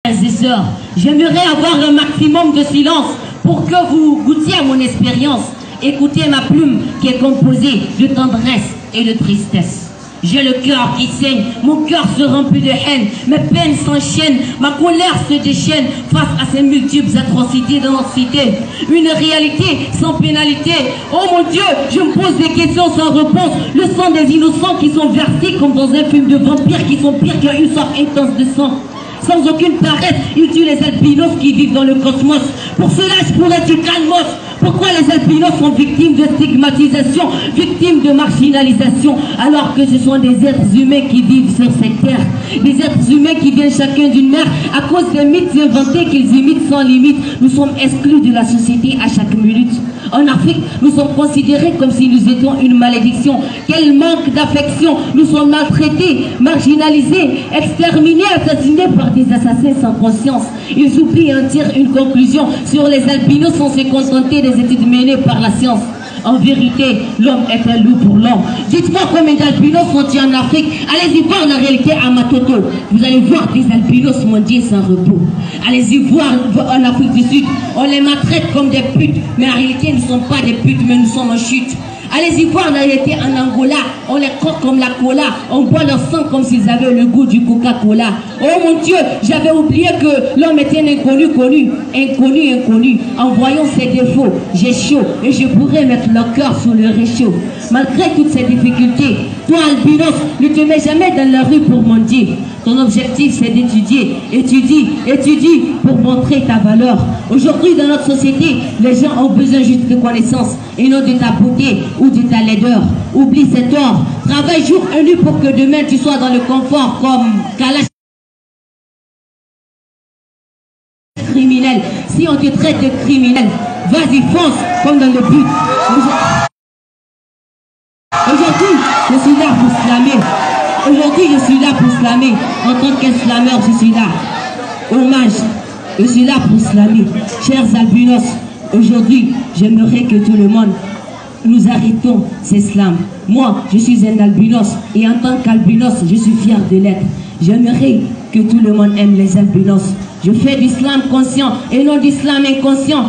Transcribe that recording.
Frères et sœurs, j'aimerais avoir un maximum de silence pour que vous goûtiez à mon expérience. Écoutez ma plume qui est composée de tendresse et de tristesse. J'ai le cœur qui saigne, mon cœur se remplit de haine, mes peines s'enchaînent, ma colère se déchaîne face à ces multiples atrocités dans notre cité. Une réalité sans pénalité. Oh mon Dieu, je me pose des questions sans réponse. Le sang des innocents qui sont versés comme dans un film de vampires qui sont pires qu'une soif intense de sang. Sans aucune paresse, ils tuent les albinos qui vivent dans le cosmos. Pour cela, je pourrais tuer calmos. Pourquoi les albinos sont victimes de stigmatisation, victimes de marginalisation, alors que ce sont des êtres humains qui vivent sur cette terre, des êtres humains qui viennent chacun d'une mère à cause des mythes inventés qu'ils imitent sans limite. Nous sommes exclus de la société à chaque minute. En Afrique, nous sommes considérés comme si nous étions une malédiction. Quel manque d'affection! Nous sommes maltraités, marginalisés, exterminés, assassinés par des assassins sans conscience. Ils oublient et en tirent une conclusion sur les albinos sans se contenter des études menées par la science. En vérité, l'homme est un loup pour l'homme. Dites-moi combien d'albinos sont-ils en Afrique? Allez-y voir la réalité à Matoto. Vous allez voir des albinos mendier sans repos. Allez-y voir en Afrique du Sud. On les maltraite comme des putes. Mais en réalité, nous ne sommes pas des putes, mais nous sommes en chute. Allez-y voir la réalité en Angola. On les croque comme la cola. On boit leur sang comme s'ils avaient le goût du Coca-Cola. Oh mon Dieu, j'avais oublié que l'homme était un inconnu connu. Inconnu, inconnu. En voyant ses défauts, j'ai chaud et je pourrais mettre leur cœur sur le réchaud. Malgré toutes ces difficultés, toi albinos, ne te mets jamais dans la rue pour mendier. Ton objectif c'est d'étudier. Étudie pour montrer ta valeur. Aujourd'hui dans notre société, les gens ont besoin juste de connaissances et non de ta beauté ou de ta laideur. Oublie cet or. Travaille jour et nuit pour que demain tu sois dans le confort comme Kalash criminel. Si on te traite de criminel, vas-y fonce comme dans le but. Aujourd'hui, je suis là pour slammer. Aujourd'hui, je suis là pour slammer. En tant qu'eslameur, je suis là. Hommage. Je suis là pour slammer. Chers albinos, aujourd'hui, j'aimerais que tout le monde nous arrêtons ces slams. Moi, je suis un albinos et en tant qu'albinos, je suis fier de l'être. J'aimerais que tout le monde aime les albinos. Je fais du slam conscient et non du slam inconscient.